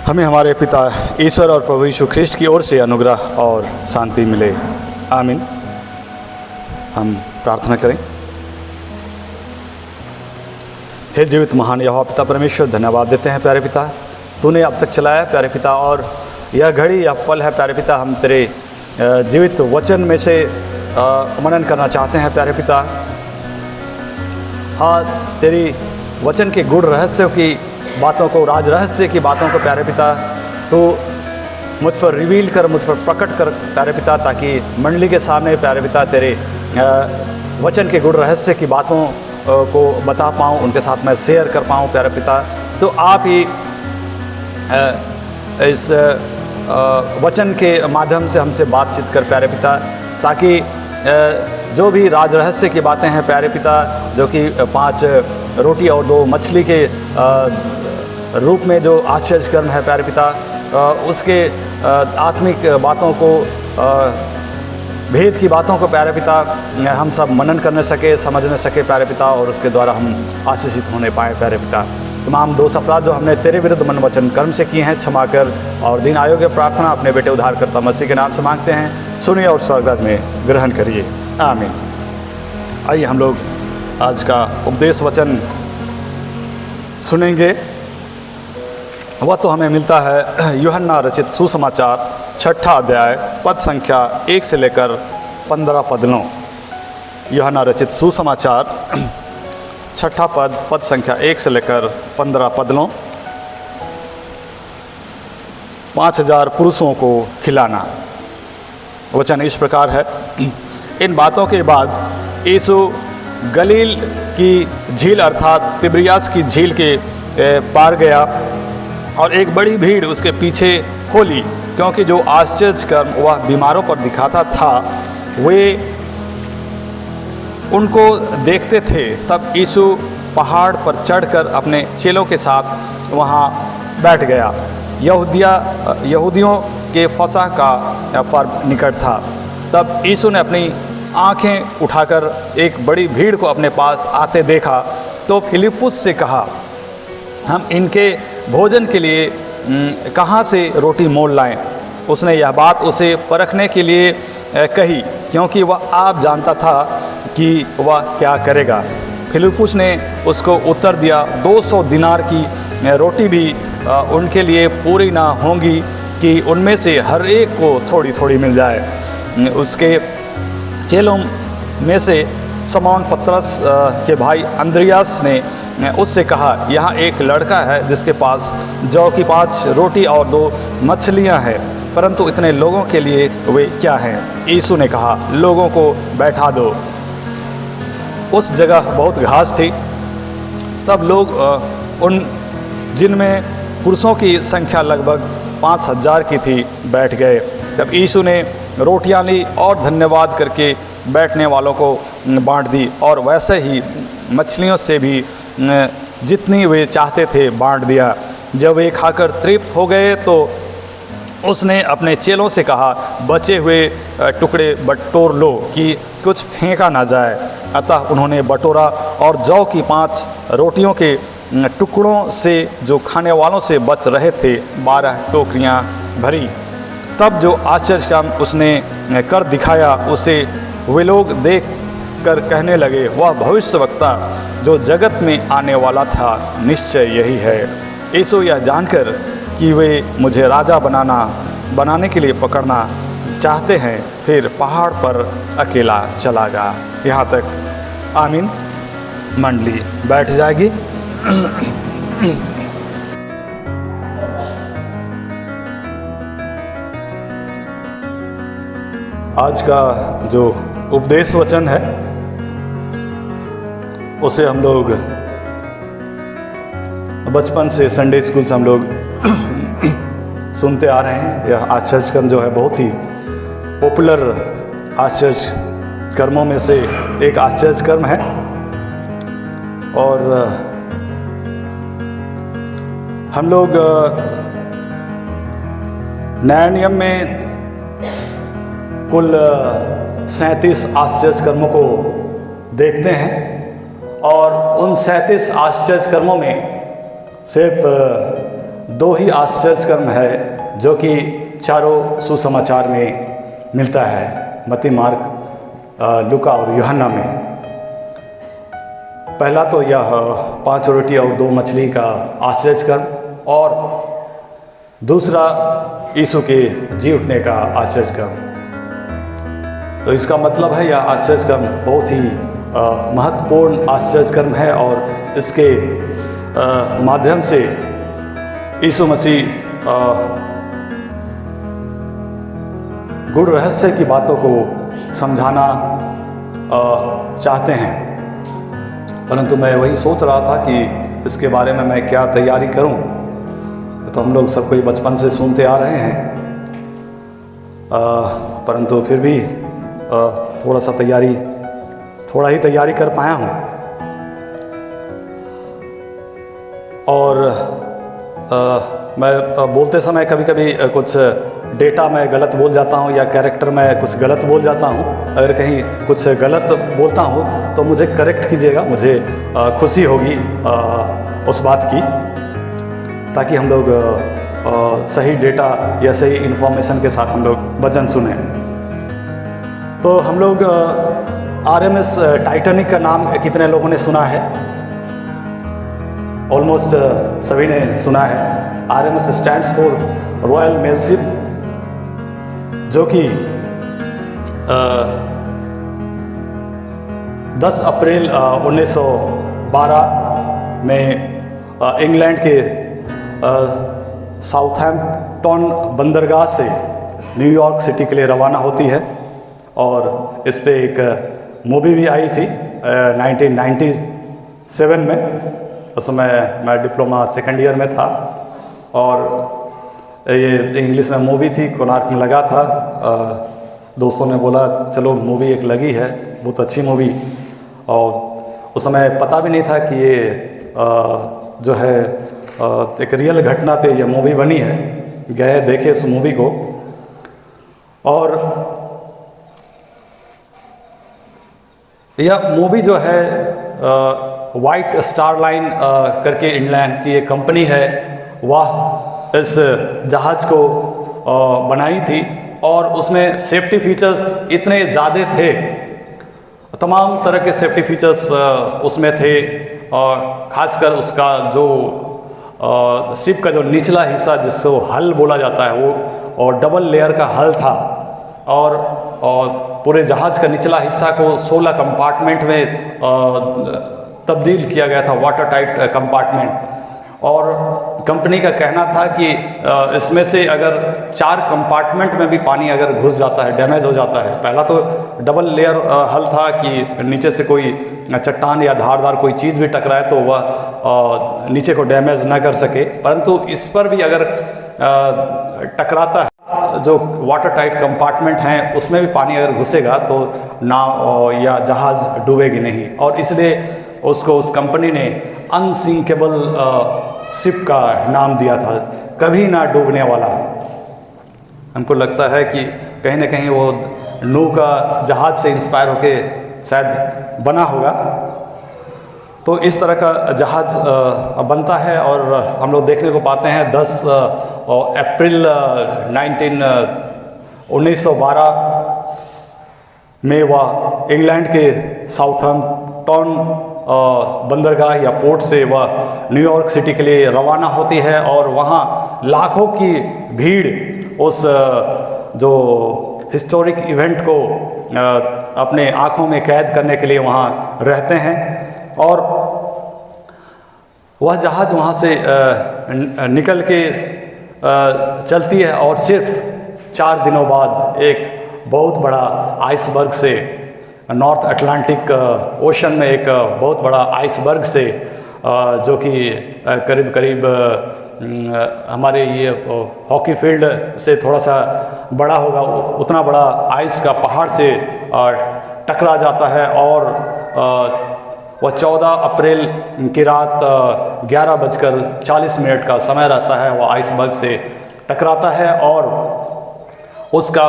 हमें हमारे पिता ईश्वर और प्रभु यीशु ख्रिस्ट की ओर से अनुग्रह और शांति मिले। आमीन। हम प्रार्थना करें। हे जीवित महान यहोवा पिता परमेश्वर, धन्यवाद देते हैं प्यारे पिता, तूने अब तक चलाया प्यारे पिता, और यह घड़ी यह पल है प्यारे पिता, हम तेरे जीवित वचन में से मनन करना चाहते हैं प्यारे पिता। हाँ, तेरी वचन के गुड़ रहस्यों की बातों को, राज रहस्य की बातों को प्यारे पिता तो मुझ पर रिवील कर, मुझ पर प्रकट कर प्यारे पिता, ताकि मंडली के सामने प्यारे पिता तेरे वचन के गुड़ रहस्य की बातों को बता पाऊँ, उनके साथ मैं शेयर कर पाऊँ प्यारे पिता। तो आप ही इस वचन के माध्यम से हमसे बातचीत कर प्यारे पिता, ताकि जो भी राज रहस्य की बातें हैं प्यारे पिता, जो कि 5 रोटी और 2 मछली के रूप में जो आश्चर्य कर्म है प्यारे पिता, उसके आत्मिक बातों को, भेद की बातों को प्यारे पिता हम सब मनन करने सके, समझने सके प्यारे पिता, और उसके द्वारा हम आशीषित होने पाए प्यारे पिता। तमाम दोष अपराध जो हमने तेरे विरुद्ध मन वचन कर्म से किए हैं क्षमा कर, और दिन आयोग्य प्रार्थना अपने बेटे उद्धारकर्ता मसीह के नाम से मांगते हैं, सुनिए और स्वर्गराज में ग्रहण करिए। आमीन। आइए हम लोग आज का उपदेश वचन सुनेंगे। वह तो हमें मिलता है यूहन्ना रचित सुसमाचार 6 अध्याय पद संख्या 1 से लेकर 15 पदों। यूहन्ना रचित सुसमाचार 6 पद संख्या 1 से लेकर 15 पदों। 5000 पुरुषों को खिलाना। वचन इस प्रकार है। इन बातों के बाद यीशु गलील की झील अर्थात तिब्रियास की झील के पार गया, और एक बड़ी भीड़ उसके पीछे हो ली, क्योंकि जो आश्चर्य कर्म वह बीमारों पर दिखाता था वे उनको देखते थे। तब यीशु पहाड़ पर चढ़कर अपने चेलों के साथ वहाँ बैठ गया। यहूदियों के फसह का पर्व निकट था। तब यीशु ने अपनी आँखें उठाकर एक बड़ी भीड़ को अपने पास आते देखा, तो फिलिप्पुस से कहा, हम इनके भोजन के लिए कहाँ से रोटी मोल लाएं? उसने यह बात उसे परखने के लिए कही, क्योंकि वह आप जानता था कि वह क्या करेगा। फिलिप्पुस ने उसको उत्तर दिया, 200 दिनार की रोटी भी उनके लिए पूरी ना होंगी कि उनमें से हर एक को थोड़ी थोड़ी मिल जाए। उसके चेलों में से शमौन पतरस के भाई अंद्रियास ने उससे कहा, यहाँ एक लड़का है जिसके पास जौ की 5 रोटी और 2 मछलियाँ हैं, परंतु इतने लोगों के लिए वे क्या हैं? यीशु ने कहा, लोगों को बैठा दो। उस जगह बहुत घास थी। तब लोग उन जिनमें पुरुषों की संख्या लगभग 5000 की थी बैठ गए। तब यीशु ने रोटियां ली और धन्यवाद करके बैठने वालों को बांट दी, और वैसे ही मछलियों से भी जितनी वे चाहते थे बांट दिया। जब वे खाकर तृप्त हो गए तो उसने अपने चेलों से कहा, बचे हुए टुकड़े बटोर लो कि कुछ फेंका ना जाए। अतः उन्होंने बटोरा, और जौ की 5 रोटियों के टुकड़ों से जो खाने वालों से बच रहे थे 12 टोकरियां भरी। तब जो आश्चर्य काम उसने कर दिखाया उसे वे लोग देख कर कहने लगे, वह भविष्यवक्ता जो जगत में आने वाला था निश्चय यही है। यीशु यह जानकर कि वे मुझे राजा बनाने के लिए पकड़ना चाहते हैं, फिर पहाड़ पर अकेला चला गया। यहाँ तक। आमीन। मंडली बैठ जाएगी। आज का जो उपदेश वचन है उसे हम लोग बचपन से संडे स्कूल से हम लोग सुनते आ रहे हैं। यह आश्चर्य कर्म जो है बहुत ही पॉपुलर आश्चर्य कर्मों में से एक आश्चर्य कर्म है, और हम लोग नया नियम में कुल 37 आश्चर्य कर्मों को देखते हैं, और उन 37 आश्चर्य कर्मों में सिर्फ दो ही आश्चर्यकर्म है जो कि चारों सुसमाचार में मिलता है, मत्ती, मार्क, लूका और यूहन्ना में। पहला तो यह 5 रोटी और 2 मछली का आश्चर्यकर्म, और दूसरा यीशु के जी उठने का आश्चर्यकर्म। तो इसका मतलब है यह आश्चर्यकर्म बहुत ही महत्वपूर्ण आश्चर्यकर्म है, और इसके माध्यम से यीशु मसीह गुड़ रहस्य की बातों को समझाना चाहते हैं। परंतु मैं वही सोच रहा था कि इसके बारे में मैं क्या तैयारी करूं। तो हम लोग सब कोई बचपन से सुनते आ रहे हैं, परंतु फिर भी थोड़ा ही तैयारी कर पाया हूं। और मैं बोलते समय कभी कभी कुछ डेटा मैं गलत बोल जाता हूं, या कैरेक्टर में कुछ गलत बोल जाता हूं। अगर कहीं कुछ गलत बोलता हूं तो मुझे करेक्ट कीजिएगा, मुझे खुशी होगी उस बात की, ताकि हम लोग सही डेटा या सही इन्फॉर्मेशन के साथ हम लोग वचन सुने। तो हम लोग RMS टाइटैनिक का नाम कितने लोगों ने सुना है? ऑलमोस्ट सभी ने सुना है। RMS stands for royal mail ship, जो कि 10 अप्रैल 1912 में इंग्लैंड के साउथहैम्पटन बंदरगाह से न्यूयॉर्क सिटी के लिए रवाना होती है। और इस पे एक मूवी भी आई थी 1997 में। उस समय मैं डिप्लोमा सेकेंड ईयर में था, और ये इंग्लिश में मूवी थी, कोणार्क में लगा था। दोस्तों ने बोला चलो मूवी एक लगी है, बहुत अच्छी मूवी। और उस समय पता भी नहीं था कि ये जो है एक रियल घटना पे ये मूवी बनी है। गए देखे उस मूवी को, और यह मूवी जो है वाइट स्टार लाइन करके इंग्लैंड की एक कंपनी है, वह इस जहाज़ को बनाई थी। और उसमें सेफ्टी फीचर्स इतने ज़्यादा थे, तमाम तरह के सेफ्टी फीचर्स उसमें थे। और ख़ासकर उसका जो शिप का जो निचला हिस्सा, जिसको हल बोला जाता है, वो और डबल लेयर का हल था। और पूरे जहाज़ का निचला हिस्सा को 16 कंपार्टमेंट में तब्दील किया गया था, वाटर टाइट कंपार्टमेंट। और कंपनी का कहना था कि इसमें से अगर 4 कंपार्टमेंट में भी पानी अगर घुस जाता है, डैमेज हो जाता है। पहला तो डबल लेयर हल था कि नीचे से कोई चट्टान या धारदार कोई चीज़ भी टकराए तो वह नीचे को डैमेज ना कर सके। परंतु इस पर भी अगर टकराता है, जो वाटर टाइट कंपार्टमेंट हैं उसमें भी पानी अगर घुसेगा तो नाव या जहाज़ डूबेगी नहीं। और इसलिए उसको उस कंपनी ने अनसिंकेबल शिप का नाम दिया था, कभी ना डूबने वाला। हमको लगता है कि कहीं ना कहीं वो नूह का जहाज़ से इंस्पायर होके शायद बना होगा। तो इस तरह का जहाज़ बनता है, और हम लोग देखने को पाते हैं 10 अप्रैल 1912 में वह इंग्लैंड के साउथहैम्पटन बंदरगाह या पोर्ट से वह न्यूयॉर्क सिटी के लिए रवाना होती है। और वहाँ लाखों की भीड़ उस जो हिस्टोरिक इवेंट को अपने आँखों में कैद करने के लिए वहाँ रहते हैं। और वह जहाज़ वहाँ से निकल के चलती है, और सिर्फ 4 दिनों बाद एक बहुत बड़ा आइसबर्ग से, नॉर्थ अटलांटिक ओशन में एक बहुत बड़ा आइसबर्ग से, जो कि करीब करीब हमारे ये हॉकी फील्ड से थोड़ा सा बड़ा होगा, उतना बड़ा आइस का पहाड़ से टकरा जाता है। और वह 14 अप्रैल की रात 11:40 का समय रहता है, वह आइसबर्ग से टकराता है। और उसका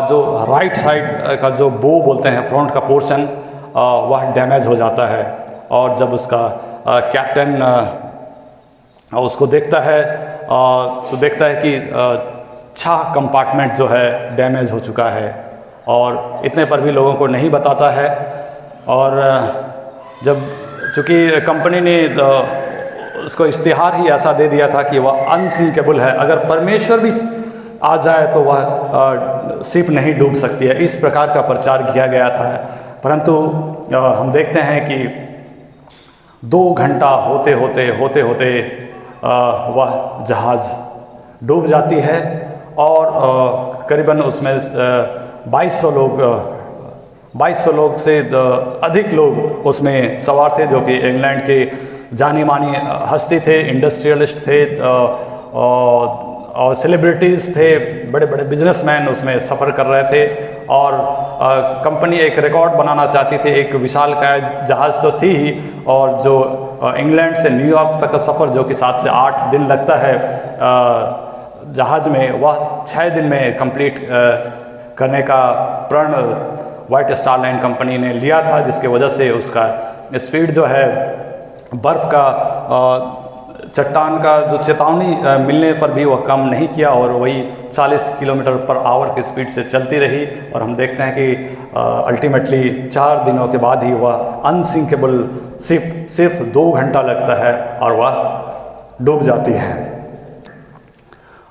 जो राइट साइड का जो बो बोलते हैं, फ्रंट का पोर्शन, वह डैमेज हो जाता है। और जब उसका कैप्टन और उसको देखता है तो देखता है कि 6 कंपार्टमेंट जो है डैमेज हो चुका है, और इतने पर भी लोगों को नहीं बताता है। और जब चूँकि कंपनी ने उसको इश्तिहार ही ऐसा दे दिया था कि वह अनसिंकेबल है, अगर परमेश्वर भी आ जाए तो वह शिप नहीं डूब सकती है, इस प्रकार का प्रचार किया गया था। परंतु हम देखते हैं कि 2 घंटा होते होते वह जहाज़ डूब जाती है, और करीबन उसमें 2200 लोग से अधिक लोग उसमें सवार थे, जो कि इंग्लैंड के जानी मानी हस्ती थे, इंडस्ट्रियलिस्ट थे, और सेलिब्रिटीज़ थे, बड़े बड़े बिजनेसमैन उसमें सफ़र कर रहे थे। और कंपनी एक रिकॉर्ड बनाना चाहती थी, एक विशालकाय जहाज़ तो थी ही, और जो इंग्लैंड से न्यूयॉर्क तक का सफ़र जो कि 7 से 8 दिन लगता है जहाज़ में, वह 6 दिन में कंप्लीट करने का प्रण व्हाइट स्टार लाइन कंपनी ने लिया था, जिसके वजह से उसका स्पीड जो है बर्फ़ का चट्टान का जो चेतावनी मिलने पर भी वह कम नहीं किया, और वही 40 किलोमीटर पर आवर की स्पीड से चलती रही। और हम देखते हैं कि अल्टीमेटली 4 दिनों के बाद ही वह अनसिंकेबल शिप सिर्फ 2 घंटा लगता है और वह डूब जाती है।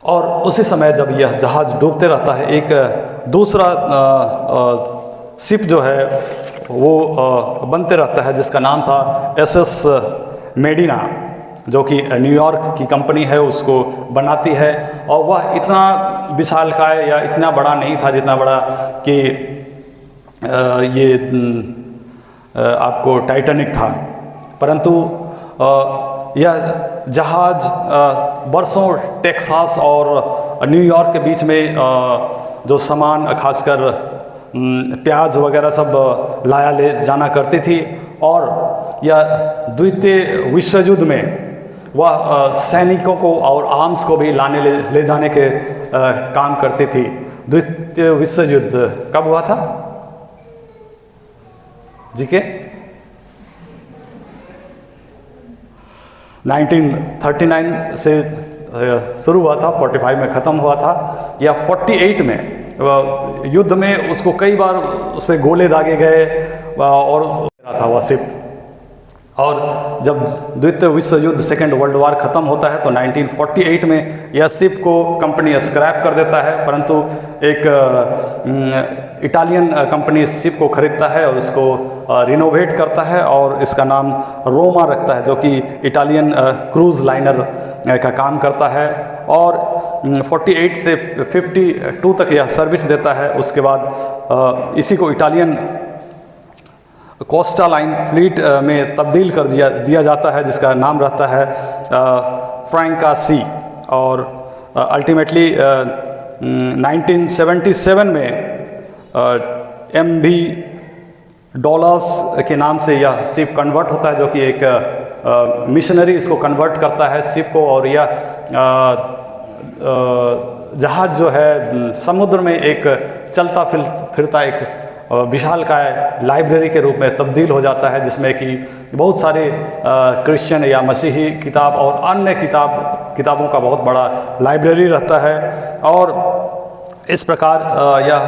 और उसी समय जब यह जहाज़ डूबते रहता है, एक दूसरा शिप जो है वो बनते रहता है, जिसका नाम था SS मेडिना, जो कि न्यूयॉर्क की कंपनी है उसको बनाती है। और वह इतना विशालकाय या इतना बड़ा नहीं था जितना बड़ा कि ये आपको टाइटैनिक था, परंतु यह जहाज़ बरसों टेक्सास और न्यूयॉर्क के बीच में जो सामान खासकर प्याज वगैरह सब लाया ले जाना करती थी। और यह द्वितीय विश्व युद्ध में वह सैनिकों को और आर्म्स को भी ले जाने के काम करती थी। द्वितीय विश्व युद्ध कब हुआ था जी के 1939 से शुरू हुआ था, 45 में ख़त्म हुआ था, या 48 में युद्ध में उसको कई बार उस पर गोले दागे गए और था वह शिप। और जब द्वितीय विश्व युद्ध सेकेंड वर्ल्ड वार ख़त्म होता है तो 1948 में यह शिप को कंपनी स्क्रैप कर देता है, परंतु एक इटालियन कंपनी इस शिप को खरीदता है और उसको रिनोवेट करता है और इसका नाम रोमा रखता है, जो कि इटालियन क्रूज़ लाइनर का काम करता है। और 48 से 52 तक यह सर्विस देता है। उसके बाद इसी को इटालियन कोस्टा लाइन फ्लीट में तब्दील कर दिया जाता है, जिसका नाम रहता है फ्रैंका सी। और अल्टीमेटली 1977 में MV डॉलर्स के नाम से यह शिप कन्वर्ट होता है, जो कि एक मिशनरी इसको कन्वर्ट करता है शिप को। और यह जहाज़ जो है समुद्र में एक चलता फिरता एक विशालकाय लाइब्रेरी के रूप में तब्दील हो जाता है, जिसमें कि बहुत सारे क्रिश्चियन या मसीही किताब और अन्य किताबों का बहुत बड़ा लाइब्रेरी रहता है। और इस प्रकार यह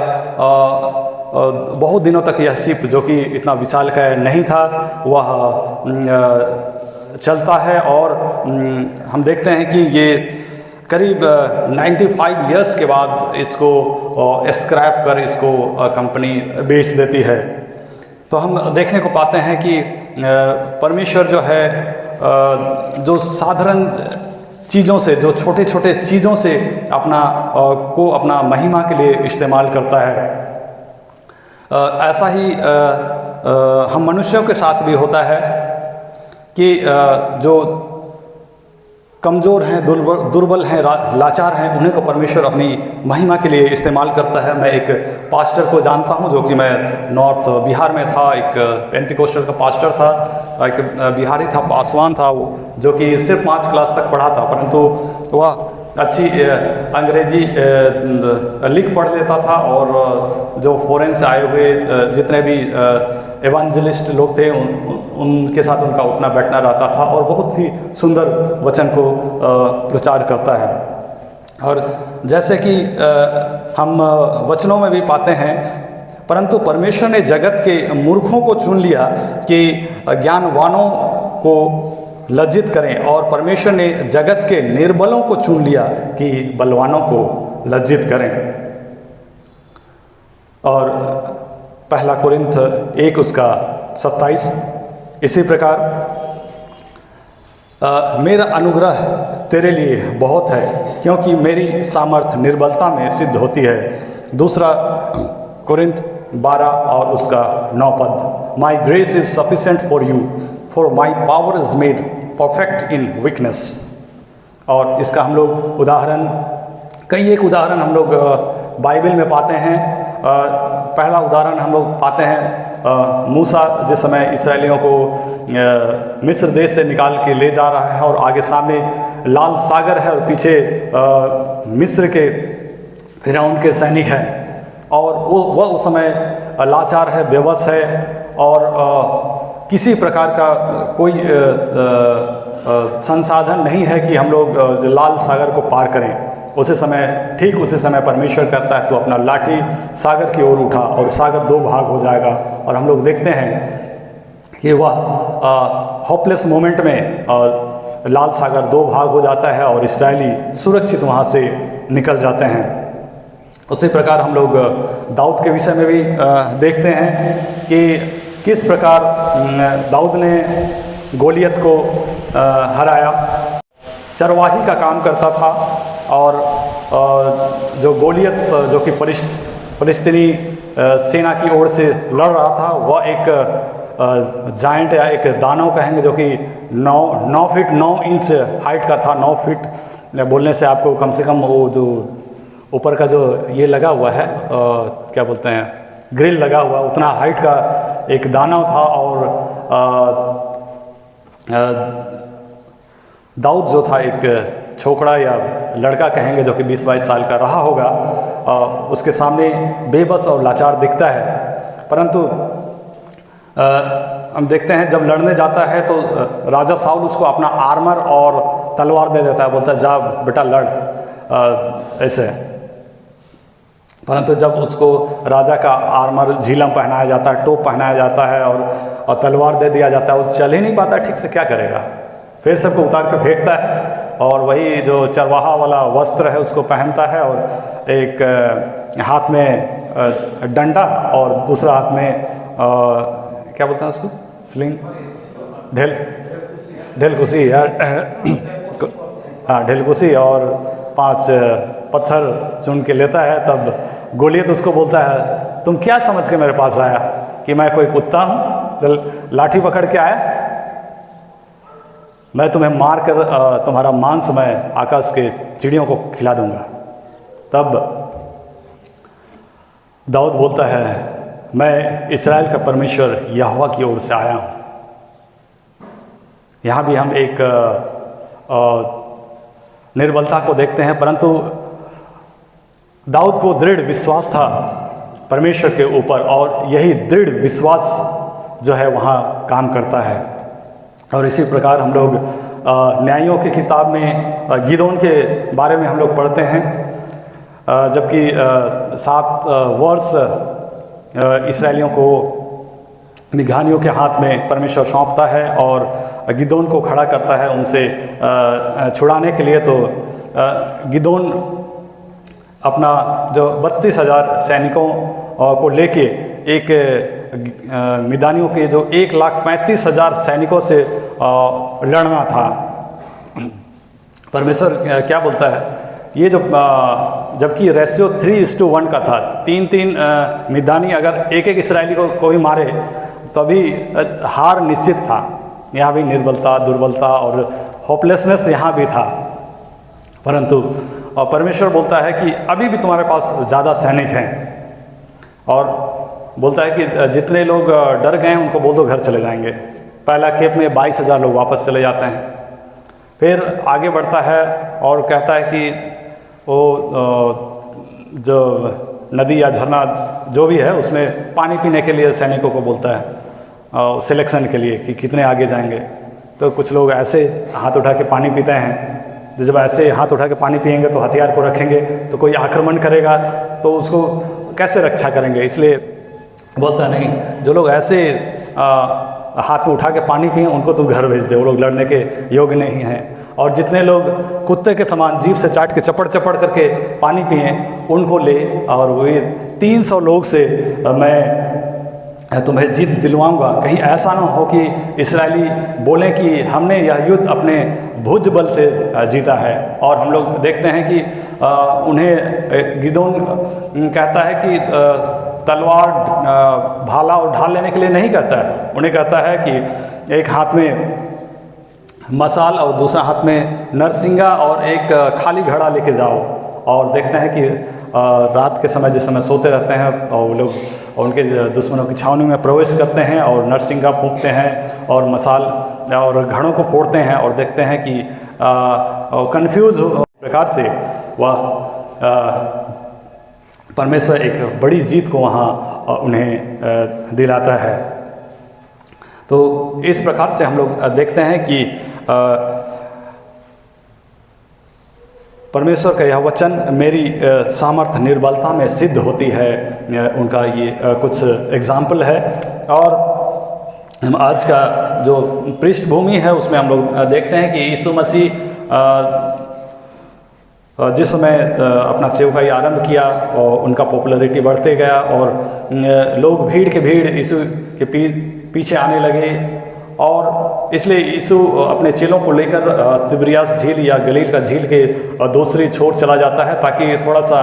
बहुत दिनों तक यह शिप, जो कि इतना विशालकाय नहीं था, वह चलता है। और हम देखते हैं कि ये करीब 95 इयर्स के बाद इसको स्क्रैप कर इसको कंपनी बेच देती है। तो हम देखने को पाते हैं कि परमेश्वर जो है जो साधारण चीज़ों से, जो छोटे छोटे चीज़ों से अपना महिमा के लिए इस्तेमाल करता है। ऐसा ही हम मनुष्यों के साथ भी होता है कि जो कमज़ोर हैं, दुर्बल हैं, लाचार हैं, उन्हें को परमेश्वर अपनी महिमा के लिए इस्तेमाल करता है। मैं एक पास्टर को जानता हूं, जो कि मैं नॉर्थ बिहार में था, एक पेंटिकोस्टल का पास्टर था, एक बिहारी था, पासवान था, जो कि सिर्फ 5 क्लास तक पढ़ा था, परंतु वह अच्छी अंग्रेजी लिख पढ़ लेता था। और जो फॉरेन से आए हुए जितने भी एवांजलिस्ट लोग थे उनके साथ उनका उठना बैठना रहता था और बहुत ही सुंदर वचन को प्रचार करता है। और जैसे कि हम वचनों में भी पाते हैं, परंतु परमेश्वर ने जगत के मूर्खों को चुन लिया कि ज्ञानवानों को लज्जित करें, और परमेश्वर ने जगत के निर्बलों को चुन लिया कि बलवानों को लज्जित करें। और पहला कोरिन्थ 1 उसका 27, इसी प्रकार मेरा अनुग्रह तेरे लिए बहुत है, क्योंकि मेरी सामर्थ निर्बलता में सिद्ध होती है। दूसरा कोरिन्थ 12 और उसका 9 पद, माई grace is sufficient for you, for my power is made perfect in weakness. और इसका हम लोग उदाहरण, कई एक उदाहरण हम लोग बाइबल में पाते हैं। पहला उदाहरण हम लोग पाते हैं मूसा जिस समय इस्राएलियों को मिस्र देश से निकाल के ले जा रहा है, और आगे सामने लाल सागर है और पीछे मिस्र के फिरौन के सैनिक हैं, और वह उस समय लाचार है, बेबस है, और किसी प्रकार का कोई संसाधन नहीं है कि हम लोग लाल सागर को पार करें। उसी समय, ठीक उसी समय परमेश्वर कहता है तो अपना लाठी सागर की ओर उठा और सागर 2 भाग हो जाएगा। और हम लोग देखते हैं कि वह होपलेस मोमेंट में लाल सागर 2 भाग हो जाता है और इस्राएली सुरक्षित वहाँ से निकल जाते हैं। उसी प्रकार हम लोग दाऊद के विषय में भी देखते हैं कि किस प्रकार दाऊद ने गोलियत को हराया। चरवाही का काम करता था, और जो गोलियत जो कि फलिस्तीनी सेना की ओर से लड़ रहा था, वह एक जायंट या एक दानव कहेंगे जो कि 9 फीट 9 इंच हाइट का था। 9 फीट बोलने से आपको कम से कम वो जो ऊपर का जो ये लगा हुआ है क्या बोलते हैं, ग्रिल लगा हुआ, उतना हाइट का एक दानव था। और दाऊद जो था एक छोकरा या लड़का कहेंगे जो कि 20-22 साल का रहा होगा, उसके सामने बेबस और लाचार दिखता है। परंतु हम देखते हैं जब लड़ने जाता है तो राजा साउल उसको अपना आर्मर और तलवार दे देता है, बोलता है जा बेटा लड़, ऐसे। परंतु जब उसको राजा का आर्मर झीलम पहनाया जाता है, टोप पहनाया जाता है और तलवार दे दिया जाता है, वो चल ही नहीं पाता ठीक से, क्या करेगा? फिर सबको उतार कर फेंकता है और वही जो चरवाहा वाला वस्त्र है उसको पहनता है, और एक हाथ में डंडा और दूसरा हाथ में क्या बोलते हैं उसको, स्लिंग, ढेलकुशी यार, हाँ ढेलकुशी, और 5 पत्थर चुन के लेता है। तब गोलियत उसको बोलता है तुम क्या समझ के मेरे पास आया कि मैं कोई कुत्ता हूँ, चल लाठी पकड़ के आया, मैं तुम्हें मार कर तुम्हारा मांस मैं आकाश के चिड़ियों को खिला दूंगा। तब दाऊद बोलता है मैं इस्राएल का परमेश्वर यहोवा की ओर से आया हूँ। यहाँ भी हम एक निर्बलता को देखते हैं, परंतु दाऊद को दृढ़ विश्वास था परमेश्वर के ऊपर, और यही दृढ़ विश्वास जो है वहाँ काम करता है। और इसी प्रकार हम लोग न्यायों की किताब में गिदोन के बारे में हम लोग पढ़ते हैं, जबकि 7 वर्ष इस्राएलियों को मिघानियों के हाथ में परमेश्वर सौंपता है और गिदोन को खड़ा करता है उनसे छुड़ाने के लिए। तो गिदोन अपना जो 32,000 सैनिकों को लेके एक मिदानियों के जो 1,35,000 सैनिकों से लड़ना था। परमेश्वर क्या बोलता है, ये जो जबकि रेशियो 3:1 का था, 3-3 मिदानी अगर एक इस्राएली को कोई मारे तभी हार निश्चित था। यहाँ भी निर्बलता, दुर्बलता और होपलेसनेस यहाँ भी था, परंतु परमेश्वर बोलता है कि अभी भी तुम्हारे पास ज़्यादा सैनिक हैं, और बोलता है कि जितने लोग डर गए हैं उनको बोल दो घर चले जाएंगे। पहला खेप में 22,000 लोग वापस चले जाते हैं। फिर आगे बढ़ता है और कहता है कि वो जो नदी या झरना जो भी है उसमें पानी पीने के लिए सैनिकों को बोलता है, सिलेक्शन के लिए कि कितने आगे जाएंगे। तो कुछ लोग ऐसे हाथ उठा के पानी पीते हैं। जब ऐसे हाथ उठा के पानी पिएंगे तो हथियार को रखेंगे, तो कोई आक्रमण करेगा तो उसको कैसे रक्षा करेंगे। इसलिए बोलता नहीं, जो लोग ऐसे हाथ में उठा के पानी पिए उनको तो घर भेज दे, वो लोग लड़ने के योग्य नहीं हैं। और जितने लोग कुत्ते के समान जीभ से चाट के चपड़ चपड़ करके पानी पिए उनको ले, और वही 300 लोग से मैं तुम्हें जीत दिलवाऊंगा। कहीं ऐसा ना हो कि इस्राएली बोलें कि हमने यह युद्ध अपने भुज बल से जीता है। और हम लोग देखते हैं कि उन्हें गिदोन कहता है कि तलवार भाला और ढाल लेने के लिए नहीं कहता है, उन्हें कहता है कि एक हाथ में मसाल और दूसरा हाथ में नरसिंगा और एक खाली घड़ा लेके जाओ। और देखते हैं कि रात के समय जिस समय सोते रहते हैं और वो लोग उनके दुश्मनों की छावनी में प्रवेश करते हैं और नरसिंगा फूंकते हैं और मसाल और घड़ों को फोड़ते हैं, और देखते हैं कि कंफ्यूज प्रकार से वह परमेश्वर एक बड़ी जीत को वहाँ उन्हें दिलाता है। तो इस प्रकार से हम लोग देखते हैं कि परमेश्वर का यह वचन मेरी सामर्थ्य निर्बलता में सिद्ध होती है, उनका ये कुछ एग्जाम्पल है। और हम आज का जो पृष्ठभूमि है उसमें हम लोग देखते हैं कि यीशु मसीह जिस समय अपना सेवकाई आरंभ किया और उनका पॉपुलैरिटी बढ़ते गया और लोग भीड़ के भीड़ यीशु के पीछे आने लगे, और इसलिए यीशु अपने चेलों को लेकर तिबरियास झील या गलील का झील के दूसरी छोर चला जाता है ताकि थोड़ा सा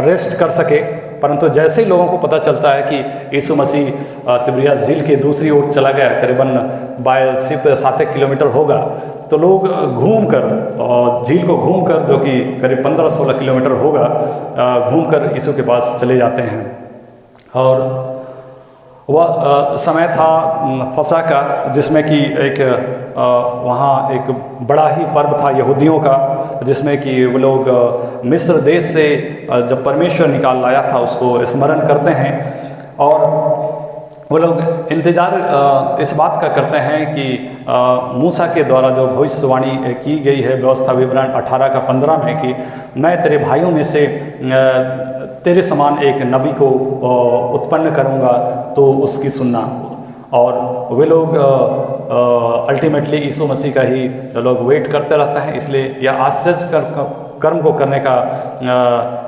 रेस्ट कर सके। परंतु जैसे ही लोगों को पता चलता है कि यीशु मसीह तिबरियास झील के दूसरी ओर चला गया, करीबन बाय शिप 7 किलोमीटर होगा, तो लोग घूमकर झील को घूमकर, जो कि करीब 15-16 किलोमीटर होगा, घूमकर यीशु के पास चले जाते हैं। और वह समय था फसह का, जिसमें कि एक वहाँ एक बड़ा ही पर्व था यहूदियों का, जिसमें कि वो लोग मिस्र देश से जब परमेश्वर निकाल लाया था उसको स्मरण करते हैं। और वो लोग इंतज़ार इस बात का करते हैं कि मूसा के द्वारा जो भविष्यवाणी की गई है व्यवस्था विवरण 18:15 में कि मैं तेरे भाइयों में से तेरे समान एक नबी को उत्पन्न करूंगा, तो उसकी सुनना। और वे लोग अल्टीमेटली यीशु मसीह का ही लोग वेट करते रहते हैं। इसलिए यह आश्चर्य कर्म को करने का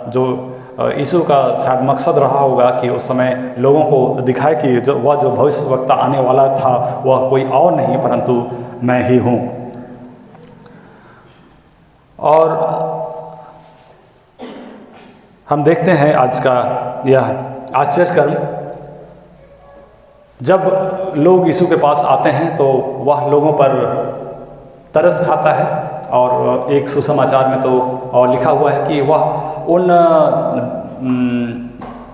जो यीशु का शायद मकसद रहा होगा कि उस समय लोगों को दिखाए कि जो भविष्यवक्ता आने वाला था वह कोई और नहीं परंतु मैं ही हूँ। और हम देखते हैं आज का यह आश्चर्य कर्म, जब लोग यीशु के पास आते हैं तो वह लोगों पर तरस खाता है। और एक सुसमाचार में तो लिखा हुआ है कि वह उन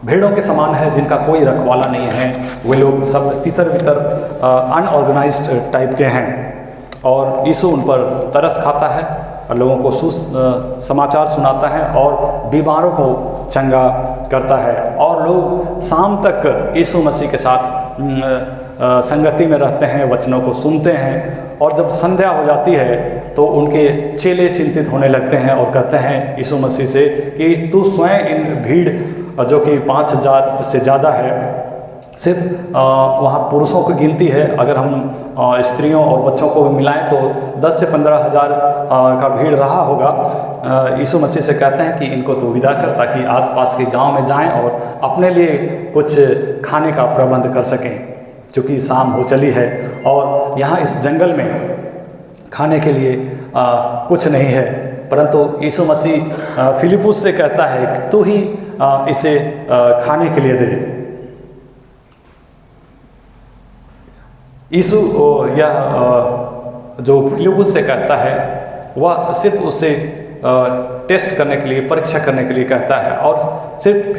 भेड़ों के समान है जिनका कोई रखवाला नहीं है। वे लोग सब तितर बितर अनऑर्गेनाइज्ड टाइप के हैं, और यीशु उन पर तरस खाता है और लोगों को समाचार सुनाता है और बीमारों को चंगा करता है। और लोग शाम तक यीशु मसीह के साथ संगति में रहते हैं, वचनों को सुनते हैं। और जब संध्या हो जाती है तो उनके चेले चिंतित होने लगते हैं और कहते हैं यीशु मसीह से कि तू स्वयं इन भीड़ जो कि 5000 से ज़्यादा है, सिर्फ वहाँ पुरुषों की गिनती है, अगर हम स्त्रियों और बच्चों को भी मिलाएं तो 10 से 15 हज़ार का भीड़ रहा होगा। यीशु मसीह से कहते हैं कि इनको तो विदा कर ताकि आसपास के गांव में जाएं और अपने लिए कुछ खाने का प्रबंध कर सकें, क्योंकि शाम हो चली है और यहाँ इस जंगल में खाने के लिए कुछ नहीं है। परंतु यीशु मसीह फिलिपुस से कहता है कि तू ही इसे खाने के लिए दे। यीशु यह जो फिलिपुस से कहता है वह सिर्फ उसे टेस्ट करने के लिए, परीक्षा करने के लिए कहता है। और सिर्फ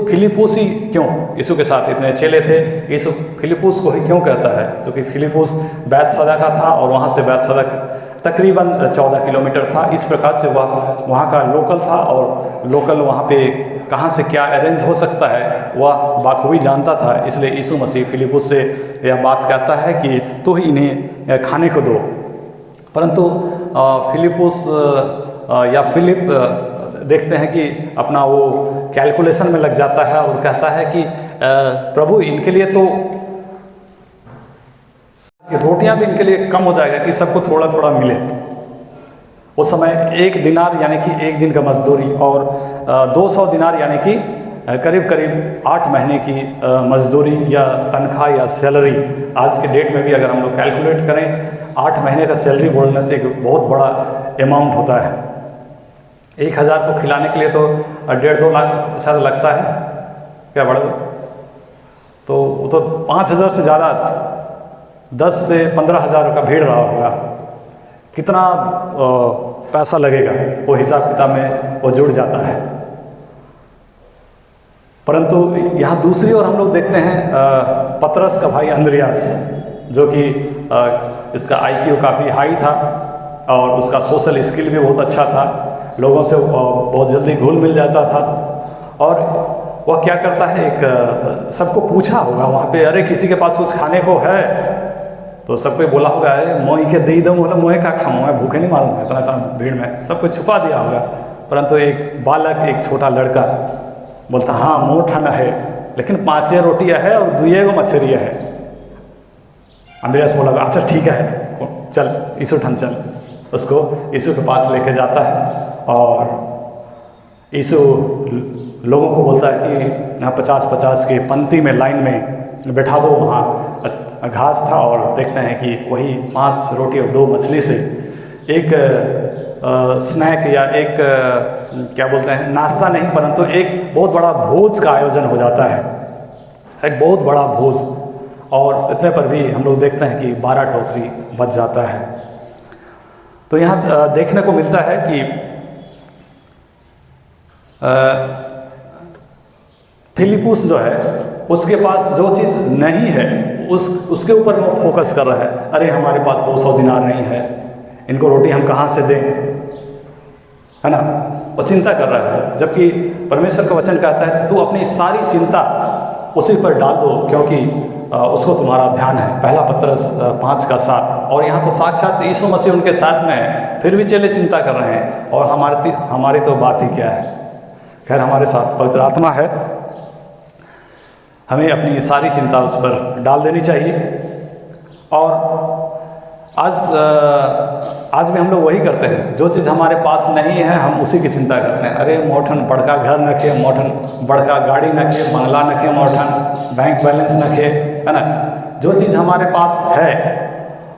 फिलिपुस ही क्यों, यीशु के साथ इतने चेले थे, यीशु फिलिपुस को ही क्यों कहता है? क्योंकि फिलिपुस बैतसैदा का था और वहाँ से बैतसैदा तकरीबन 14 किलोमीटर था। इस प्रकार से वह वहाँ का लोकल था और लोकल वहाँ पे कहाँ से क्या अरेंज हो सकता है वह बाखूबी जानता था। इसलिए यीशु मसीह फिलिपुस से यह बात कहता है कि तू ही इन्हें खाने को दो। परंतु फिलिपुस या फिलिप देखते हैं कि अपना वो कैलकुलेशन में लग जाता है और कहता है कि प्रभु इनके लिए तो रोटियां भी इनके लिए कम हो जाएगा कि सबको थोड़ा थोड़ा मिले। उस समय 1 दिनार यानी कि 1 दिन का मजदूरी और 200 दिनार यानी कि करीब करीब 8 महीने की मजदूरी या तनख्वाह या सैलरी, आज के डेट में भी अगर हम लोग कैलकुलेट करें 8 महीने का सैलरी बोलने से एक बहुत बड़ा अमाउंट होता है। 1000 को खिलाने के लिए तो 1.5-2 लाख शायद लगता है क्या बड़ा, तो वो तो 5000 से ज़्यादा 10 से 15,000 का भीड़ रहा होगा। कितना पैसा लगेगा वो हिसाब किताब में वो जुड़ जाता है। परंतु यहाँ दूसरी ओर हम लोग देखते हैं पतरस का भाई अंद्रियास, जो कि इसका IQ काफ़ी हाई था और उसका सोशल स्किल भी बहुत अच्छा था, लोगों से बहुत जल्दी घुल मिल जाता था। और वह क्या करता है, एक सबको पूछा होगा वहाँ पे, अरे किसी के पास कुछ खाने को है, तो सबको बोला होगा मोही के दे दो, बोला मोहे का खाऊँ, मैं भूखे नहीं मारूंगा, इतना इतना भीड़ में सब कुछ छुपा दिया होगा। परंतु एक बालक, एक छोटा लड़का बोलता हाँ मोह ठंडा है, लेकिन 5 रोटियाँ है और 2 मछलियाँ है। अंद्रियास बोला अच्छा ठीक है चल यीशु ठन चल, उसको यीशु के पास लेके जाता है और यीशु लोगों को बोलता है कि यहाँ 50-50 की पंक्ति में लाइन में बैठा दो। वहाँ घास था और देखते हैं कि वही 5 रोटी और 2 मछली से एक स्नैक या एक क्या बोलते हैं, नाश्ता नहीं परंतु एक बहुत बड़ा भोज का आयोजन हो जाता है, एक बहुत बड़ा भोज। और इतने पर भी हम लोग देखते हैं कि 12 टोकरी बच जाता है। तो यहाँ देखने को मिलता है कि फिलिपुस जो है उसके पास जो चीज़ नहीं है उसके ऊपर वो फोकस कर रहा है। अरे हमारे पास 200 दिनार नहीं है, इनको रोटी हम कहाँ से दें, है ना, वो चिंता कर रहा है। जबकि परमेश्वर का वचन कहता है तू अपनी सारी चिंता उसी पर डाल दो क्योंकि उसको तुम्हारा ध्यान है। पहला पतरस 5:7। और यहाँ तो साक्षात यीशु मसीह उनके साथ में है, फिर भी चेले चिंता कर रहे हैं और हमारी तो बात ही क्या है। खैर हमारे साथ पवित्र आत्मा है, हमें अपनी सारी चिंता उस पर डाल देनी चाहिए। और आज भी हम लोग वही करते हैं, जो चीज़ हमारे पास नहीं है हम उसी की चिंता करते हैं। अरे मोठन बड़का घर नखे, मोठन बड़का गाड़ी नखे, बंगला नखे, मोठन बैंक बैलेंस नखे, है ना। जो चीज़ हमारे पास है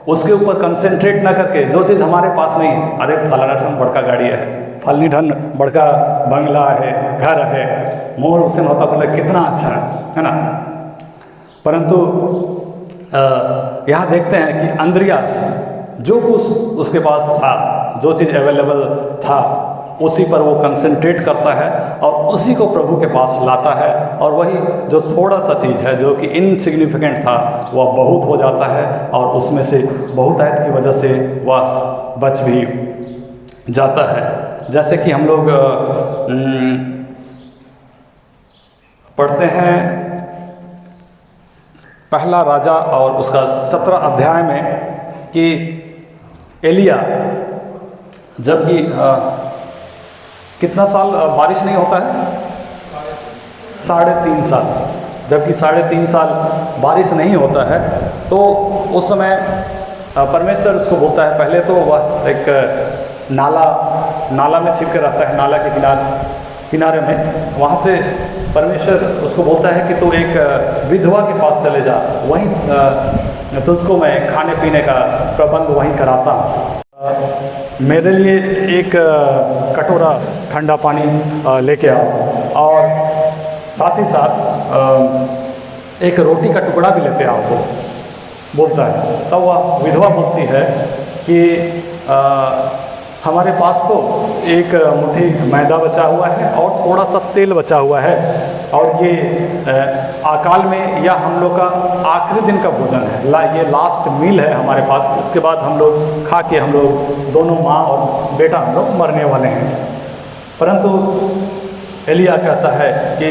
उसके ऊपर कंसंट्रेट न करके जो चीज़ हमारे पास नहीं है, अरे फलाना ठन बड़का गाड़ी है, फलनी ठन बड़का बंगला है, घर है, मोर उससे होता फल कितना अच्छा है ना। परंतु यहाँ देखते हैं कि अंद्रियास जो कुछ उसके पास था, जो चीज़ अवेलेबल था, उसी पर वो कंसंट्रेट करता है और उसी को प्रभु के पास लाता है। और वही जो थोड़ा सा चीज़ है जो कि इनसिग्निफिकेंट था वह बहुत हो जाता है और उसमें से बहुतायत की वजह से वह बच भी जाता है। जैसे कि हम लोग पढ़ते हैं पहला राजा और उसका 17 अध्याय में कि एलिया जबकि कितना साल बारिश नहीं होता है, 3.5 साल, जबकि 3.5 साल बारिश नहीं होता है, तो उस समय परमेश्वर उसको बोलता है, पहले तो वह एक नाला में छिप कर रहता है, नाला के किनारे में, वहाँ से परमेश्वर उसको बोलता है कि तू एक विधवा के पास चले जा, वहीं तुझको मैं खाने पीने का प्रबंध वहीं कराता हूँ। मेरे लिए एक कटोरा ठंडा पानी लेके आओ और साथ ही साथ एक रोटी का टुकड़ा भी लेते आओ, बोलता है। तब वह विधवा बोलती है कि हमारे पास तो एक मुट्ठी मैदा बचा हुआ है और थोड़ा सा तेल बचा हुआ है, और ये अकाल में यह हम लोग का आखिरी दिन का भोजन है, ये लास्ट मील है हमारे पास। इसके बाद हम लोग खा के हम लोग दोनों माँ और बेटा हम लोग मरने वाले हैं। परंतु एलिया कहता है कि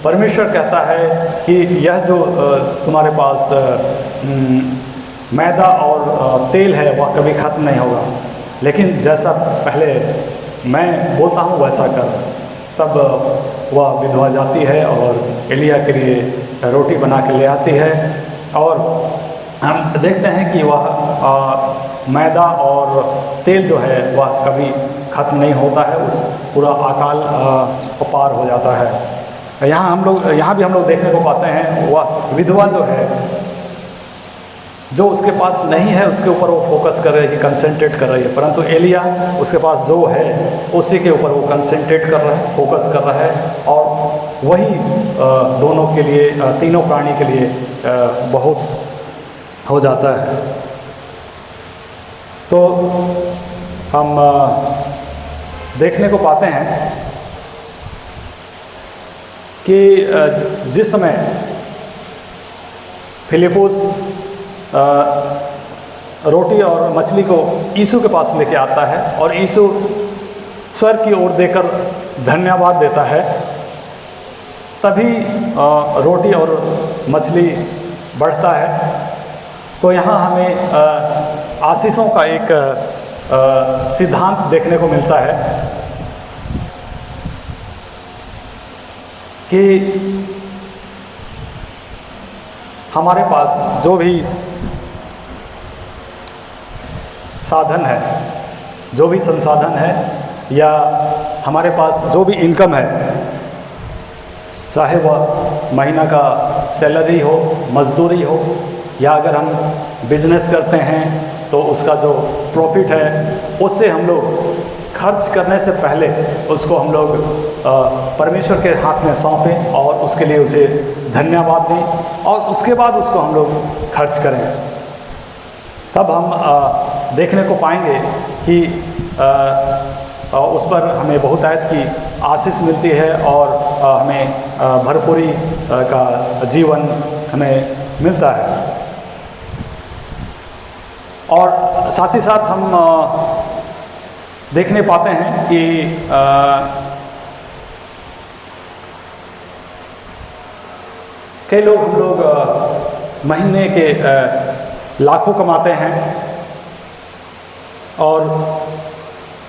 परमेश्वर कहता है कि यह जो तुम्हारे पास मैदा और तेल है वह कभी ख़त्म नहीं होगा, लेकिन जैसा पहले मैं बोलता हूँ वैसा कर। तब वह विधवा जाती है और एलिया के लिए रोटी बना के ले आती है, और हम देखते हैं कि वह मैदा और तेल जो है वह कभी ख़त्म नहीं होता है, उस पूरा अकाल पार हो जाता है। यहाँ भी हम लोग देखने को पाते हैं वह विधवा जो है, जो उसके पास नहीं है उसके ऊपर वो फोकस कर रही है, कंसंट्रेट कर रही है, परंतु एलिया उसके पास जो है उसी के ऊपर वो कंसंट्रेट कर रहा है, फोकस कर रहा है, और वही दोनों के लिए, तीनों प्राणी के लिए बहुत हो जाता है। तो हम देखने को पाते हैं कि जिस समय फिलिप्पुस रोटी और मछली को यीशु के पास लेके आता है और यीशु स्वर की ओर देकर धन्यवाद देता है, तभी रोटी और मछली बढ़ता है। तो यहाँ हमें आशीषों का एक सिद्धांत देखने को मिलता है कि हमारे पास जो भी साधन है, जो भी संसाधन है, या हमारे पास जो भी इनकम है, चाहे वह महीना का सैलरी हो, मजदूरी हो, या अगर हम बिजनेस करते हैं तो उसका जो प्रॉफिट है उससे हम लोग खर्च करने से पहले उसको हम लोग परमेश्वर के हाथ में सौंपें और उसके लिए उसे धन्यवाद दें, और उसके बाद उसको हम लोग खर्च करें। तब हम देखने को पाएंगे कि उस पर हमें बहुतायत की आशीष मिलती है और हमें भरपूरी का जीवन हमें मिलता है। और साथ ही साथ हम देखने पाते हैं कि कई लोग, हम लोग महीने के लाखों कमाते हैं और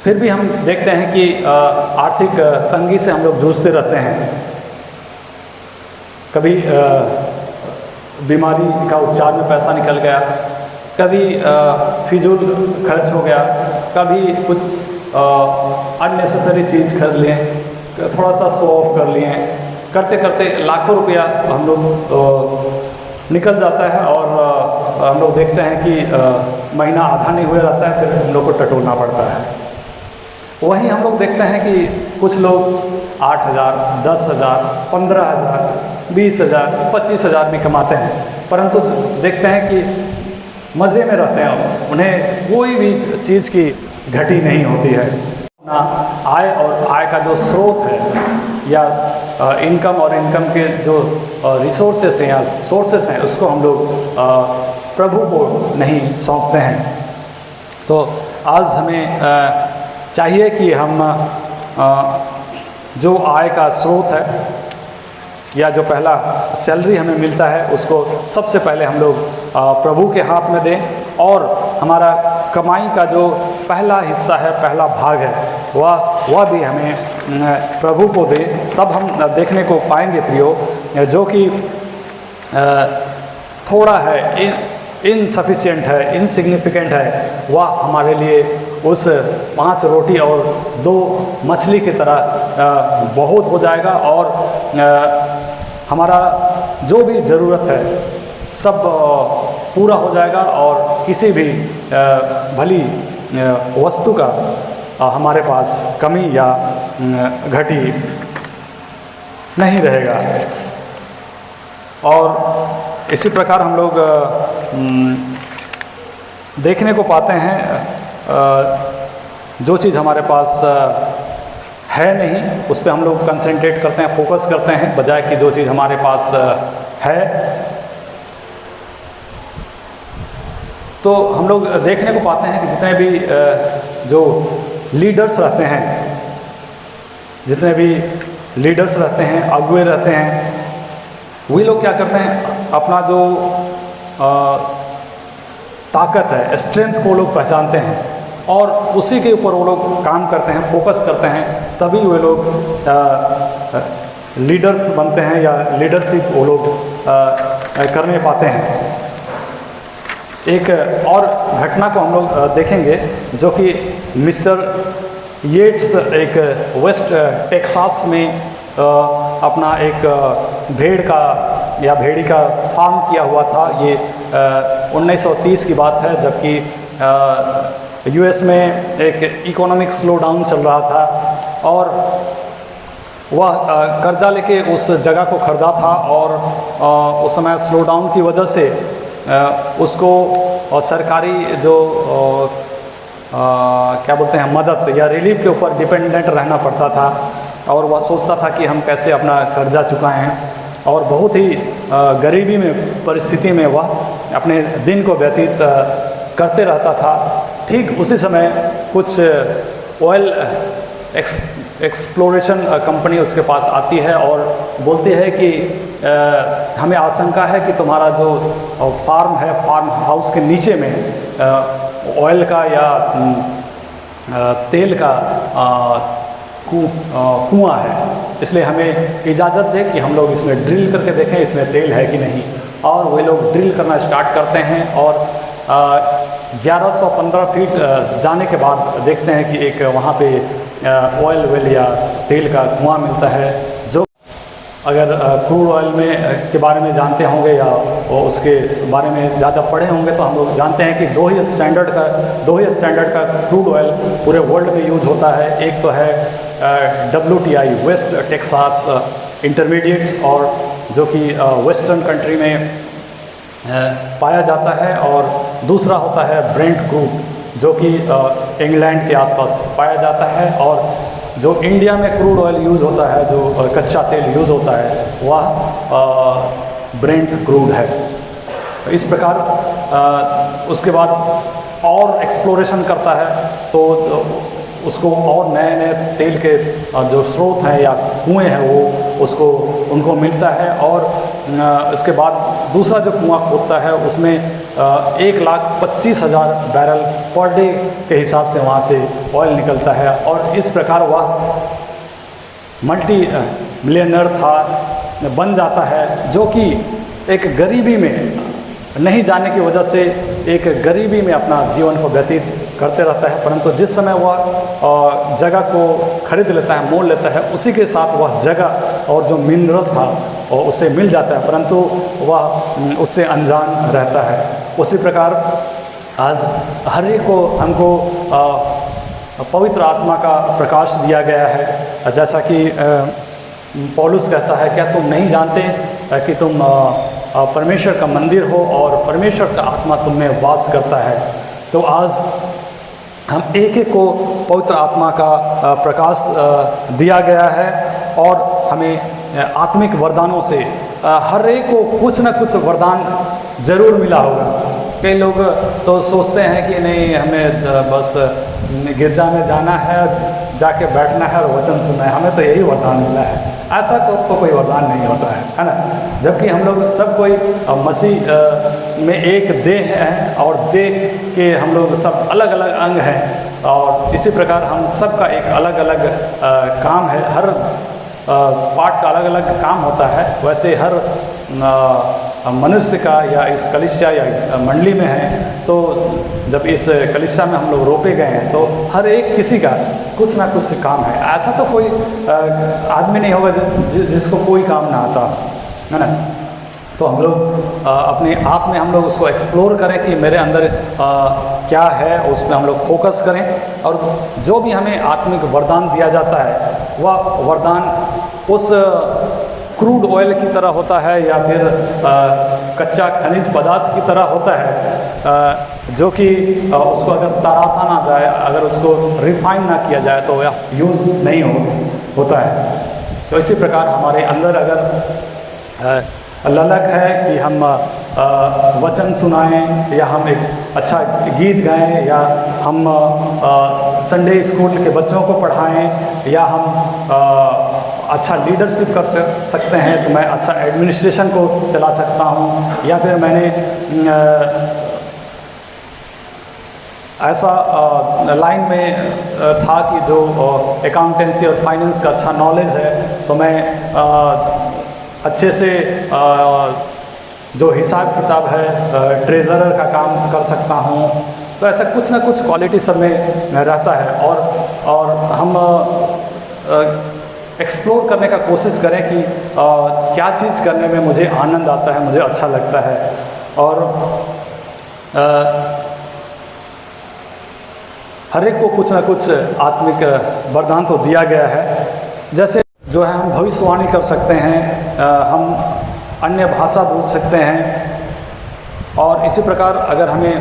फिर भी हम देखते हैं कि आर्थिक तंगी से हम लोग जूझते रहते हैं। कभी बीमारी का उपचार में पैसा निकल गया, कभी फिजूल खर्च हो गया, कभी कुछ अननेसेसरी चीज़ खरीद लें, थोड़ा सा शो ऑफ कर लिए, करते करते लाखों रुपया हम लोग निकल जाता है, और हम लोग देखते हैं कि महीना आधा नहीं हुआ रहता है, फिर हम लोग को टटोलना पड़ता है। वहीं हम लोग देखते हैं कि कुछ लोग 8,000, 10,000, 15,000, 20,000, 25,000 भी कमाते हैं, परंतु देखते हैं कि मज़े में रहते हैं, उन्हें कोई भी चीज़ की घटी नहीं होती है। ना आय और आय का जो स्रोत है, या इनकम और इनकम के जो रिसोर्सेस हैं या सोर्सेस हैं, उसको हम लोग प्रभु को नहीं सौंपते हैं। तो आज हमें चाहिए कि हम जो आय का स्रोत है या जो पहला सैलरी हमें मिलता है उसको सबसे पहले हम लोग प्रभु के हाथ में दें, और हमारा कमाई का जो पहला हिस्सा है, पहला भाग है, वह भी हमें प्रभु को दें। तब हम देखने को पाएंगे प्रियो, जो कि थोड़ा है, इनसफिशिएंट है, इनसिग्निफिकेंट है, वह हमारे लिए उस 5 रोटी और 2 मछली की तरह बहुत हो जाएगा, और हमारा जो भी ज़रूरत है सब पूरा हो जाएगा, और किसी भी भली वस्तु का हमारे पास कमी या घटी नहीं रहेगा। और इसी प्रकार हम लोग देखने को पाते हैं, जो चीज़ हमारे पास है नहीं, उस पर हम लोग कंसंट्रेट करते हैं, फोकस करते हैं, बजाय कि जो चीज़ हमारे पास है। तो हम लोग देखने को पाते हैं कि जितने भी जो लीडर्स रहते हैं, जितने भी लीडर्स रहते हैं, अगुए रहते हैं, वही लोग क्या करते हैं, अपना जो ताकत है, स्ट्रेंथ को लोग पहचानते हैं और उसी के ऊपर वो लोग काम करते हैं, फोकस करते हैं, तभी वे लोग लीडर्स बनते हैं या लीडरशिप वो लोग करने पाते हैं। एक और घटना को हम लोग देखेंगे जो कि मिस्टर येट्स एक वेस्ट टेक्सास में अपना एक भेड़ का या भेड़ी का फार्म किया हुआ था। ये 1930 की बात है, जबकि यूएस में एक इकोनॉमिक स्लो डाउन चल रहा था और वह कर्जा लेके उस जगह को खरीदा था और उस समय स्लो डाउन की वजह से उसको सरकारी जो क्या बोलते हैं मदद या रिलीफ के ऊपर डिपेंडेंट रहना पड़ता था और वह सोचता था कि हम कैसे अपना कर्जा चुकाएं और बहुत ही गरीबी में परिस्थिति में वह अपने दिन को व्यतीत करते रहता था। ठीक उसी समय कुछ ऑयल एक्सप्लोरेशन कंपनी उसके पास आती है और बोलती है कि हमें आशंका है कि तुम्हारा जो फार्म है, फार्म हाउस के नीचे में ऑयल का या तेल का कुआं है, इसलिए हमें इजाज़त दे कि हम लोग इसमें ड्रिल करके देखें इसमें तेल है कि नहीं। और वे लोग ड्रिल करना स्टार्ट करते हैं और 1115 फीट जाने के बाद देखते हैं कि एक वहाँ पे ऑयल वेल या तेल का कुआं मिलता है। जो अगर क्रूड ऑयल में के बारे में जानते होंगे या उसके बारे में ज़्यादा पढ़े होंगे तो हम लोग जानते हैं कि दो ही स्टैंडर्ड का क्रूड ऑयल पूरे वर्ल्ड में यूज होता है। एक तो है WTI वेस्ट टेक्सास इंटरमीडिएट्स और जो कि वेस्टर्न कंट्री में पाया जाता है और दूसरा होता है ब्रेंट क्रूड जो कि इंग्लैंड के आसपास पाया जाता है और जो इंडिया में क्रूड ऑयल यूज़ होता है, जो कच्चा तेल यूज़ होता है, वह ब्रेंट क्रूड है। इस प्रकार उसके बाद और एक्सप्लोरेशन करता है तो उसको और नए नए तेल के जो स्रोत हैं या कुएं हैं वो उनको मिलता है और उसके बाद दूसरा जो कुआं खोदता है उसमें 1,25,000 बैरल पर डे के हिसाब से वहाँ से ऑयल निकलता है और इस प्रकार वह मल्टी मिलियनर बन जाता है, जो कि एक गरीबी में नहीं जाने की वजह से एक गरीबी में अपना जीवन को व्यतीत करते रहता है। परंतु जिस समय वह जगह को खरीद लेता है, मोल लेता है, उसी के साथ वह जगह और जो मिनरल था और उसे मिल जाता है, परंतु वह उससे अनजान रहता है। उसी प्रकार आज हर एक को हमको पवित्र आत्मा का प्रकाश दिया गया है। जैसा कि पौलुस कहता है, क्या तुम नहीं जानते कि तुम परमेश्वर का मंदिर हो और परमेश्वर का आत्मा तुम में वास करता है। तो आज हम एक एक को पवित्र आत्मा का प्रकाश दिया गया है और हमें आत्मिक वरदानों से हर एक को कुछ न कुछ वरदान जरूर मिला होगा। कई लोग तो सोचते हैं कि नहीं, हमें बस गिरजा में जाना है, जाके बैठना है और वचन सुनना है, हमें तो यही वरदान मिला है। ऐसा तो कोई वरदान नहीं होता है ना। जबकि हम लोग सब कोई मसीह में एक देह है और देह के हम लोग सब अलग अलग अंग हैं और इसी प्रकार हम सब का एक अलग अलग काम है। हर पार्ट का अलग अलग काम होता है। वैसे हर मनुष्य का या इस कलीसिया या मंडली में है, तो जब इस कलीसिया में हम लोग रोपे गए हैं तो हर एक किसी का कुछ ना कुछ काम है। ऐसा तो कोई आदमी नहीं होगा जिसको कोई काम ना आता है ना। तो हम लोग अपने आप में हम लोग उसको एक्सप्लोर करें कि मेरे अंदर क्या है, उस पर हम लोग फोकस करें और जो भी हमें आत्मिक वरदान दिया जाता है वह वरदान उस क्रूड ऑयल की तरह होता है या फिर कच्चा खनिज पदार्थ की तरह होता है जो कि उसको अगर तराशा ना जाए, अगर उसको रिफाइन ना किया जाए तो यह यूज़ नहीं होता है। तो इसी प्रकार हमारे अंदर अगर ललक है कि हम वचन सुनाएं, या हम एक अच्छा गीत गाएं, या हम संडे स्कूल के बच्चों को पढ़ाएं, या हम अच्छा लीडरशिप कर सकते हैं, तो मैं अच्छा एडमिनिस्ट्रेशन को चला सकता हूं, या फिर मैंने ऐसा लाइन में था कि जो अकाउंटेंसी और फाइनेंस का अच्छा नॉलेज है, तो मैं अच्छे से जो हिसाब किताब है, ट्रेजरर का काम कर सकता हूँ। तो ऐसा कुछ ना कुछ क्वालिटी सब में रहता है, और हम एक्सप्लोर करने का कोशिश करें कि क्या चीज़ करने में मुझे आनंद आता है, मुझे अच्छा लगता है। और हर एक को कुछ ना कुछ आत्मिक वरदान तो दिया गया है। जैसे जो है हम भविष्यवाणी कर सकते हैं, हम अन्य भाषा बोल सकते हैं, और इसी प्रकार अगर हमें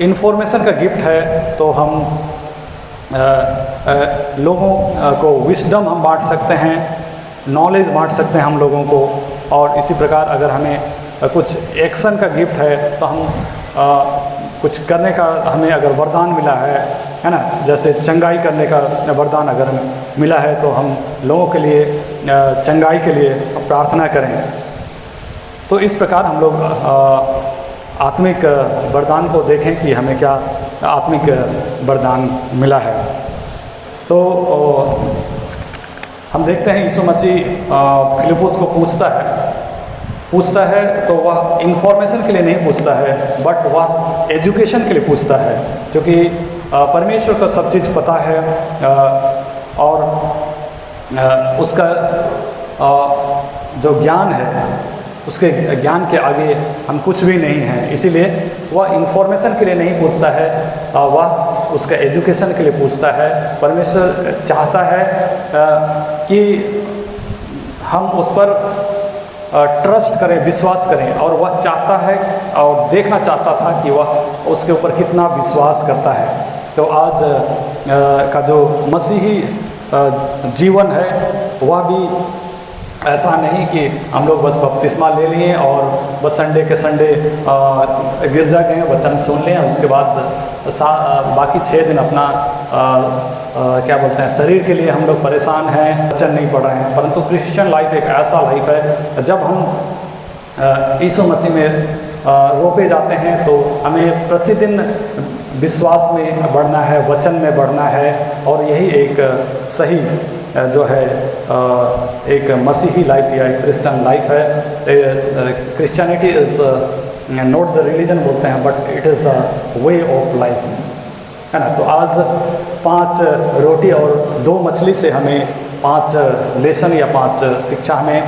इन्फॉर्मेशन का गिफ्ट है तो हम लोगों को विस्डम हम बांट सकते हैं, नॉलेज बांट सकते हैं हम लोगों को। और इसी प्रकार अगर हमें कुछ एक्शन का गिफ्ट है तो हम कुछ करने का हमें अगर वरदान मिला है ना, जैसे चंगाई करने का वरदान अगर मिला है तो हम लोगों के लिए चंगाई के लिए प्रार्थना करें। तो इस प्रकार हम लोग आत्मिक वरदान को देखें कि हमें क्या आत्मिक वरदान मिला है। तो हम देखते हैं यीशु मसीह फिलिप्पुस को पूछता है तो वह इंफॉर्मेशन के लिए नहीं पूछता है, बट वह एजुकेशन के लिए पूछता है, क्योंकि परमेश्वर को सब चीज़ पता है, और उसका जो ज्ञान है, उसके ज्ञान के आगे हम कुछ भी नहीं हैं। इसीलिए वह इंफॉर्मेशन के लिए नहीं पूछता है, वह उसका एजुकेशन के लिए पूछता है। परमेश्वर चाहता है कि हम उस पर ट्रस्ट करें, विश्वास करें, और वह चाहता है और देखना चाहता था कि वह उसके ऊपर कितना विश्वास करता है। तो आज का जो मसीही जीवन है वह भी ऐसा नहीं कि हम लोग बस बपतिस्मा ले लिए और बस संडे के संडे गिरजा गए, वचन सुन लें, उसके बाद बाकी 6 दिन अपना क्या बोलते हैं शरीर के लिए हम लोग परेशान हैं, वचन नहीं पढ़ रहे हैं। परंतु क्रिश्चियन लाइफ एक ऐसा लाइफ है जब हम यीशु मसीह में रोपे जाते हैं तो हमें प्रतिदिन विश्वास में बढ़ना है, वचन में बढ़ना है, और यही एक सही जो है एक मसीही लाइफ या एक क्रिश्चियन लाइफ है। Christianity is not the religion बोलते हैं, but it is the way of life, है ना। तो आज 5 रोटी और 2 मछली से हमें 5 लेसन या 5 शिक्षा हमें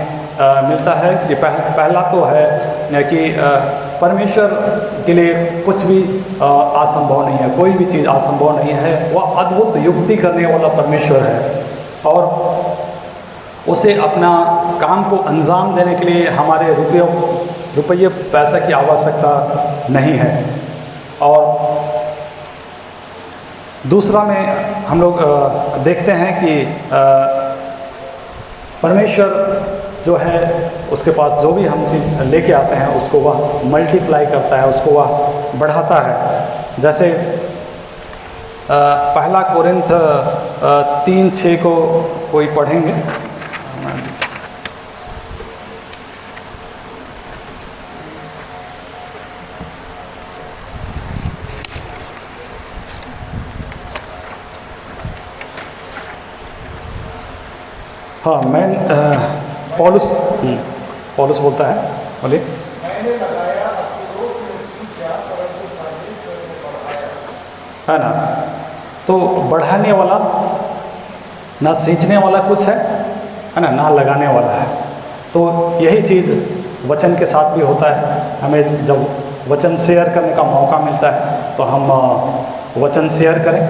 मिलता है कि पहला तो है कि परमेश्वर के लिए कुछ भी असंभव नहीं है, कोई भी चीज़ असंभव नहीं है। वह अद्भुत युक्ति करने वाला परमेश्वर है, और उसे अपना काम को अंजाम देने के लिए हमारे रुपये पैसा की आवश्यकता नहीं है। और दूसरा में हम लोग देखते हैं कि परमेश्वर जो है उसके पास जो भी हम चीज़ लेके आते हैं उसको वह मल्टीप्लाई करता है, उसको वह बढ़ाता है। जैसे पहला कोरिन्थ 3:6 को कोई पढ़ेंगे? हाँ, मैं पौलुस बोलता है, बोलिए। मैंने लगाया, अपोलोस ने सींचा, परंतु परमेश्वर ने बढ़ाया। है ना। तो बढ़ाने वाला ना सींचने वाला कुछ है ना, ना लगाने वाला है। तो यही चीज़ वचन के साथ भी होता है। हमें जब वचन शेयर करने का मौका मिलता है तो हम वचन शेयर करें।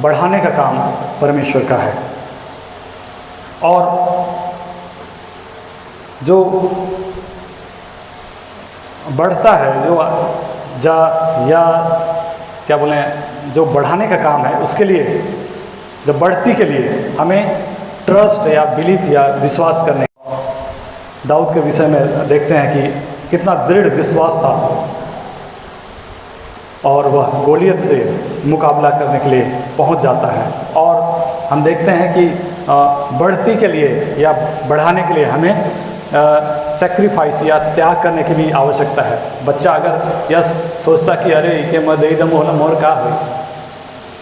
बढ़ाने का काम परमेश्वर का है, और जो बढ़ता है, या क्या बोलें, जो बढ़ाने का काम है उसके लिए, जब बढ़ती के लिए हमें ट्रस्ट या बिलीफ या विश्वास करने। दाऊद के विषय में देखते हैं कि कितना दृढ़ विश्वास था और वह गोलियत से मुकाबला करने के लिए पहुंच जाता है। और हम देखते हैं कि बढ़ती के लिए या बढ़ाने के लिए हमें सेक्रीफाइस या त्याग करने की भी आवश्यकता है। बच्चा अगर यह सोचता कि अरे के मैं दे दम होला मोर का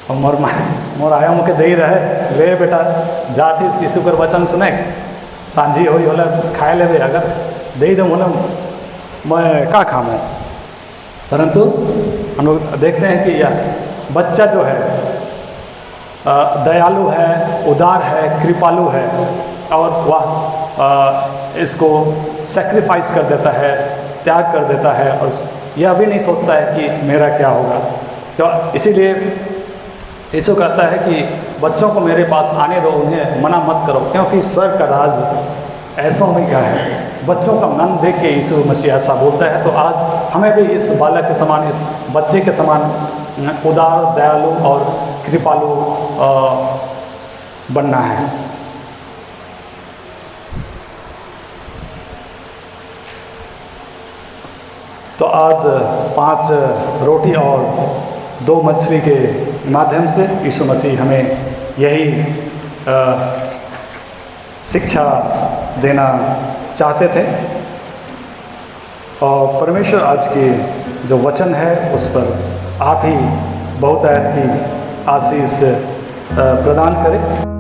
हो मोर आया मुके दे रहे ले बेटा जाती शिशु कर वचन सुने सांझी हो होला खाए लेवे, अगर दे दम होला मैं का खाऊँ। परंतु हम लोग देखते हैं कि यह बच्चा जो है दयालु है, उदार है, कृपालु है और वह इसको सेक्रीफाइस कर देता है, त्याग कर देता है और यह भी नहीं सोचता है कि मेरा क्या होगा। तो इसीलिए यीशु कहता है कि बच्चों को मेरे पास आने दो, उन्हें मना मत करो, क्योंकि स्वर्ग का राज ऐसों में का है। बच्चों का मन देख के यीशु मसीह ऐसा बोलता है। तो आज हमें भी इस बालक के समान, इस बच्चे के समान उदार, दयालु और कृपालु बनना है। तो आज 5 रोटी और 2 मछली के माध्यम से यीशु मसीह हमें यही शिक्षा देना चाहते थे। और परमेश्वर आज के जो वचन है उस पर आप ही बहुतायत की आशीष प्रदान करें।